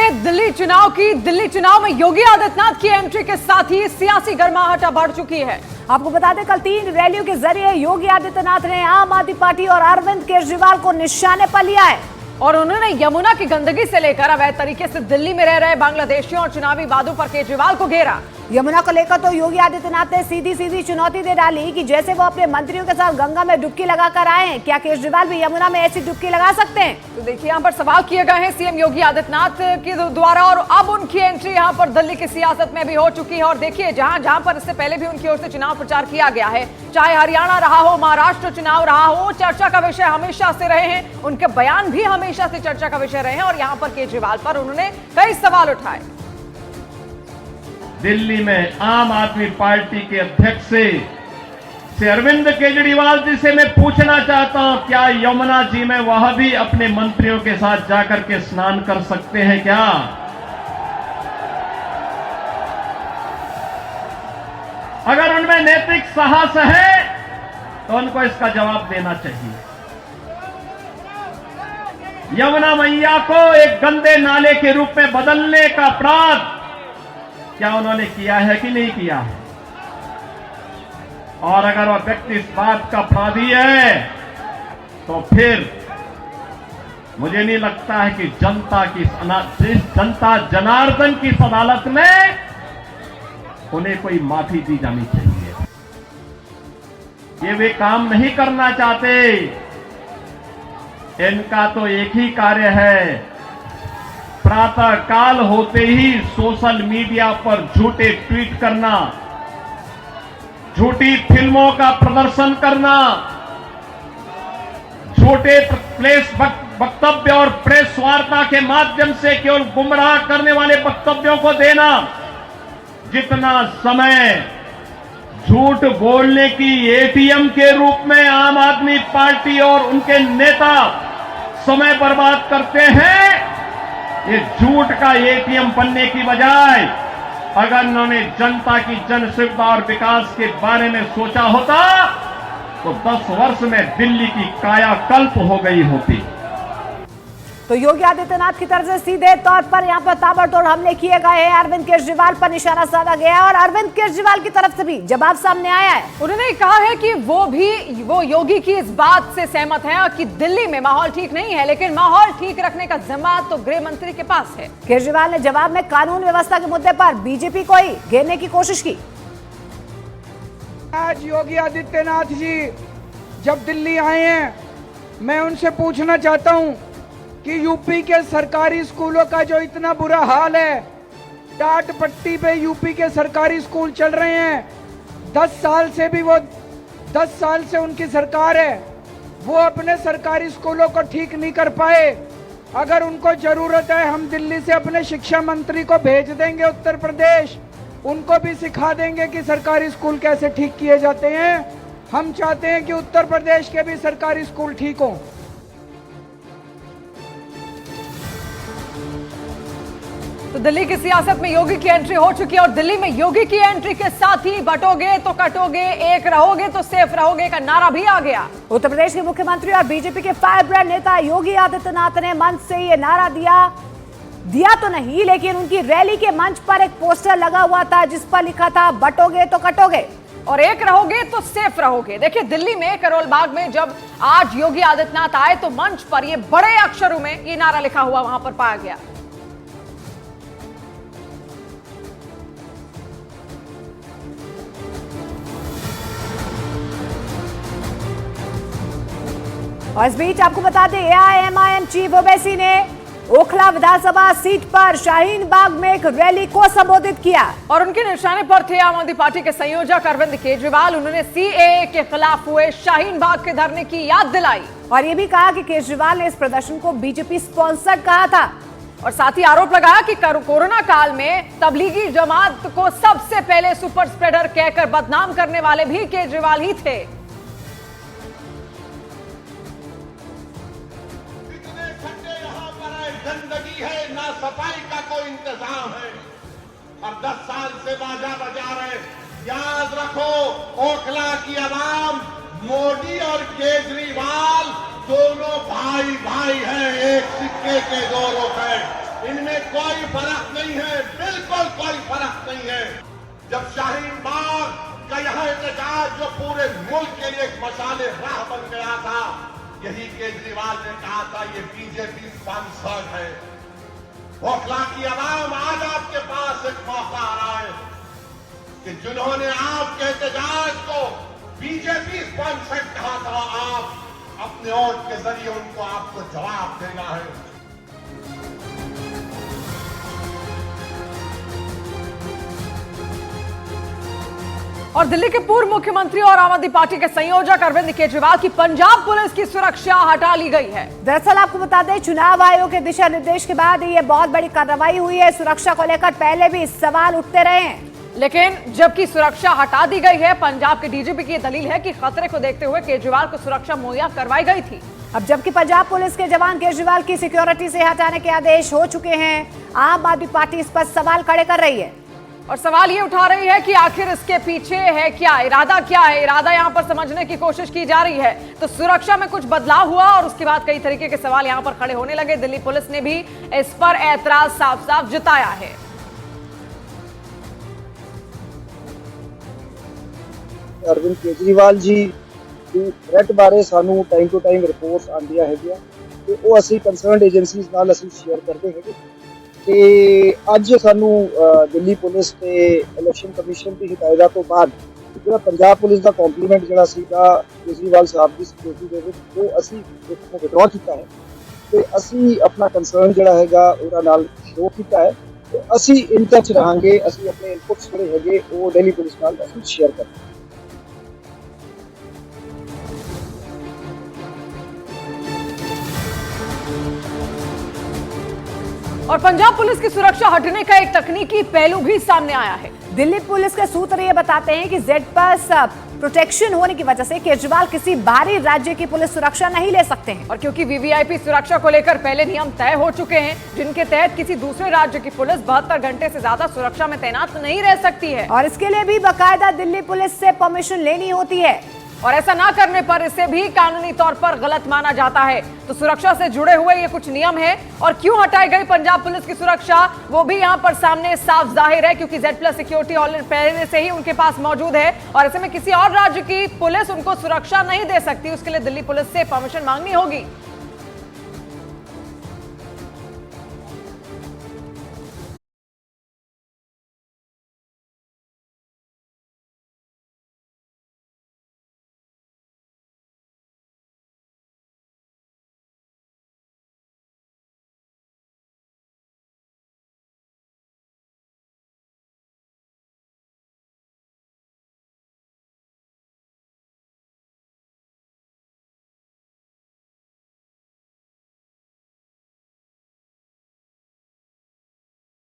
में दिल्ली चुनाव में योगी आदित्यनाथ की एंट्री के साथ ही सियासी गर्माहट बढ़ चुकी है। आपको बता दें, कल 3 रैलियों के जरिए योगी आदित्यनाथ ने आम आदमी पार्टी और अरविंद केजरीवाल को निशाने पर लिया है और उन्होंने यमुना की गंदगी से लेकर अवैध तरीके से दिल्ली में रह रहे बांग्लादेशियों और चुनावी वादों पर केजरीवाल को घेरा। यमुना को लेकर तो योगी आदित्यनाथ ने सीधी चुनौती दे डाली कि जैसे वो अपने मंत्रियों के साथ गंगा में डुबकी लगाकर आए हैं, क्या केजरीवाल भी यमुना में ऐसी डुबकी लगा सकते हैं? तो देखिए, यहाँ पर सवाल किए गए हैं सीएम योगी आदित्यनाथ के द्वारा और अब उनकी एंट्री यहाँ पर दिल्ली की सियासत में भी हो चुकी है। और देखिए, जहां पर इससे पहले भी उनकी ओर से चुनाव प्रचार किया गया है, चाहे हरियाणा रहा हो, महाराष्ट्र चुनाव रहा हो, चर्चा का विषय हमेशा से रहे हैं। उनके बयान भी हमेशा से चर्चा का विषय रहे हैं और यहाँ पर केजरीवाल पर उन्होंने कई सवाल उठाए। दिल्ली में आम आदमी पार्टी के अध्यक्ष से अरविंद केजरीवाल जी से मैं पूछना चाहता हूं, क्या यमुना जी में वह भी अपने मंत्रियों के साथ जाकर के स्नान कर सकते हैं क्या? अगर उनमें नैतिक साहस है तो उनको इसका जवाब देना चाहिए। यमुना मैया को एक गंदे नाले के रूप में बदलने का अपराध क्या उन्होंने किया है कि नहीं किया है? और अगर वह व्यक्ति इस बात का अपराधी है तो फिर मुझे नहीं लगता है कि जनता जनार्दन की इस अदालत में उन्हें कोई माफी दी जानी चाहिए। ये वे काम नहीं करना चाहते। इनका तो एक ही कार्य है, प्रातः काल होते ही सोशल मीडिया पर झूठे ट्वीट करना, झूठी फिल्मों का प्रदर्शन करना, झूठे प्रेस वक्तव्य और प्रेस वार्ता के माध्यम से केवल गुमराह करने वाले वक्तव्यों को देना। जितना समय झूठ बोलने की एटीएम के रूप में आम आदमी पार्टी और उनके नेता समय बर्बाद करते हैं, ये झूठ का एटीएम बनने की बजाय अगर उन्होंने जनता की जन सुविधा और विकास के बारे में सोचा होता तो 10 वर्ष में दिल्ली की कायाकल्प हो गई होती। तो योगी आदित्यनाथ की तरफ से सीधे तौर पर यहाँ पर ताबड़तोड़ हमले किए गए हैं। अरविंद केजरीवाल पर निशाना साधा गया है और अरविंद केजरीवाल की तरफ से भी जवाब सामने आया है। उन्होंने कहा है कि वो योगी की इस बात से सहमत है कि दिल्ली में माहौल ठीक नहीं है, लेकिन माहौल ठीक रखने का जिम्मा तो गृह मंत्री के पास है। केजरीवाल ने जवाब में कानून व्यवस्था के मुद्दे पर बीजेपी को ही घेरने की कोशिश की। आज योगी आदित्यनाथ जी जब दिल्ली आए हैं, मैं उनसे पूछना चाहता हूं कि यूपी के सरकारी स्कूलों का जो इतना बुरा हाल है, टाट पट्टी पे यूपी के सरकारी स्कूल चल रहे हैं, 10 साल से उनकी सरकार है, वो अपने सरकारी स्कूलों को ठीक नहीं कर पाए। अगर उनको जरूरत है, हम दिल्ली से अपने शिक्षा मंत्री को भेज देंगे उत्तर प्रदेश, उनको भी सिखा देंगे कि सरकारी स्कूल कैसे ठीक किए जाते हैं। हम चाहते हैं कि उत्तर प्रदेश के भी सरकारी स्कूल ठीक हों। तो दिल्ली की सियासत में योगी की एंट्री हो चुकी है और दिल्ली में योगी की एंट्री के साथ ही बटोगे तो कटोगे, एक रहोगे तो सेफ रहोगे का नारा भी आ गया। उत्तर प्रदेश के मुख्यमंत्री और बीजेपी के फायर ब्रांड नेता योगी आदित्यनाथ ने मंच से ये नारा दिया तो नहीं, लेकिन उनकी रैली के मंच पर एक पोस्टर लगा हुआ था जिस पर लिखा था बटोगे तो कटोगे और एक रहोगे तो सेफ रहोगे। देखिए, दिल्ली में करोल बाग में जब आज योगी आदित्यनाथ आए तो मंच पर ये बड़े अक्षरों में ये नारा लिखा हुआ वहां पर पाया गया। और इस बीच आपको बता दें, एआईएमआईएम चीफ ओवैसी ने ओखला विधानसभा सीट पर शाहीन बाग में एक रैली को संबोधित किया और उनके निशाने पर थे आम आदमी पार्टी के संयोजक अरविंद केजरीवाल। उन्होंने सीएए के खिलाफ हुए शाहीन बाग के धरने की याद दिलाई और ये भी कहा कि केजरीवाल ने इस प्रदर्शन को बीजेपी स्पॉन्सर्ड कहा था और साथ ही आरोप लगाया कि कोरोना काल में तबलीगी जमात को सबसे पहले सुपर स्प्रेडर कहकर बदनाम करने वाले भी केजरीवाल ही थे। गंदगी है, ना सफाई का कोई इंतजाम है और 10 साल से बाजा बजा रहे। याद रखो, ओखला की आवाम मोदी और केजरीवाल दोनों भाई भाई हैं, एक सिक्के के दो रुपए। इनमें कोई फर्क नहीं है, बिल्कुल कोई फर्क नहीं है। जब शाहीन बाग का यहाँ एहतजाज जो पूरे मुल्क के लिए एक मशाले राह बन गया था, यही केजरीवाल ने कहा था ये बीजेपी स्पॉन्सर्ड है। ओखला की आवाम, आज आपके पास एक मौका आ रहा है कि जिन्होंने आपके एहतजाज को बीजेपी स्पॉन्सर्ड कहा था, आप अपने वोट के जरिए उनको आपको जवाब देना है। और दिल्ली के पूर्व मुख्यमंत्री और आम आदमी पार्टी के संयोजक अरविंद केजरीवाल की पंजाब पुलिस की सुरक्षा हटा ली गई है। दरअसल आपको बता दें, चुनाव आयोग के दिशा निर्देश के बाद ये बहुत बड़ी कार्रवाई हुई है। सुरक्षा को लेकर पहले भी सवाल उठते रहे हैं, लेकिन जबकि सुरक्षा हटा दी गई है, पंजाब के डीजीपी की दलील है कि खतरे को देखते हुए केजरीवाल को सुरक्षा मुहैया करवाई गई थी। अब जबकि पंजाब पुलिस के जवान केजरीवाल की सिक्योरिटी से हटाने के आदेश हो चुके हैं, आम आदमी पार्टी इस पर सवाल खड़े कर रही है और सवाल ये उठा रही है कि आखिर इसके पीछे है क्या, इरादा क्या है। इरादा यहां पर समझने की कोशिश की जा रही है। तो सुरक्षा में कुछ बदलाव हुआ और उसके बाद कई तरीके के सवाल यहां पर खड़े होने लगे। दिल्ली पुलिस ने भी इस पर ऐतराज साफ साफ जताया है। अरविंद केजरीवाल जी ਦੀ ਥ੍ਰੈਟ ਬਾਰੇ ਸਾਨੂੰ ਟਾਈਮ ਟੂ ਟਾਈਮ ਰਿਪੋਰਟਸ ਆਉਂਦੀਆਂ ਹੈਗੀਆਂ ਤੇ ਉਹ ਅਸੀਂ ਕੰਸਰਨਡ ਏਜੰਸੀਜ਼ ਨਾਲ ਅਸੀਂ ਸ਼ੇਅਰ ਕਰਦੇ ਹੈਗੇ। ਤੇ ਅੱਜ ਸਾਨੂੰ ਦਿੱਲੀ ਪੁਲਿਸ ਤੇ ਇਲੈਕਸ਼ਨ ਕਮਿਸ਼ਨ ਦੀ ਹਦਾਇਤਾਂ ਤੋਂ ਬਾਅਦ ਜਿਹੜਾ ਪੰਜਾਬ ਪੁਲਿਸ ਦਾ ਕੰਪਲੀਮੈਂਟ ਜਿਹੜਾ ਸੀਗਾ ਕੇਜਰੀਵਾਲ ਸਾਹਿਬ ਦੀ ਸਿਕਿਉਰਿਟੀ ਦੇ ਵਿੱਚ, ਉਹ ਅਸੀਂ ਵਿਡਰਾਅ ਕੀਤਾ ਹੈ ਤੇ ਅਸੀਂ ਆਪਣਾ ਕੰਸਰਨ ਜਿਹੜਾ ਹੈਗਾ ਉਹਦਾ ਨਾਲ ਸ਼ੋਅ ਕੀਤਾ ਹੈ ਤੇ ਅਸੀਂ ਇਨ ਟੱਚ ਰਹਾਂਗੇ। ਅਸੀਂ ਆਪਣੇ ਇਨਪੁਟਸ ਜਿਹੜੇ ਹੈਗੇ ਉਹ ਦਿੱਲੀ ਪੁਲਿਸ ਨਾਲ ਅਸੀਂ ਸ਼ੇਅਰ ਕਰਾਂਗੇ। और पंजाब पुलिस की सुरक्षा हटने का एक तकनीकी पहलू भी सामने आया है। दिल्ली पुलिस के सूत्र ये बताते हैं कि जेड पास प्रोटेक्शन होने की वजह से केजरीवाल किसी बाहरी राज्य की पुलिस सुरक्षा नहीं ले सकते हैं। और क्योंकि वीवीआईपी सुरक्षा को लेकर पहले नियम तय हो चुके हैं, जिनके तहत किसी दूसरे राज्य की पुलिस 72 घंटे से ज्यादा सुरक्षा में तैनात नहीं रह सकती है और इसके लिए भी बाकायदा दिल्ली पुलिस से परमिशन लेनी होती है और ऐसा ना करने पर इसे भी कानूनी तौर पर गलत माना जाता है। तो सुरक्षा से जुड़े हुए ये कुछ नियम है और क्यों हटाई गई पंजाब पुलिस की सुरक्षा, वो भी यहाँ पर सामने साफ जाहिर है, क्योंकि Z+ सिक्योरिटी ऑलरेडी पहले से ही उनके पास मौजूद है और ऐसे में किसी और राज्य की पुलिस उनको सुरक्षा नहीं दे सकती। उसके लिए दिल्ली पुलिस से परमिशन मांगनी होगी।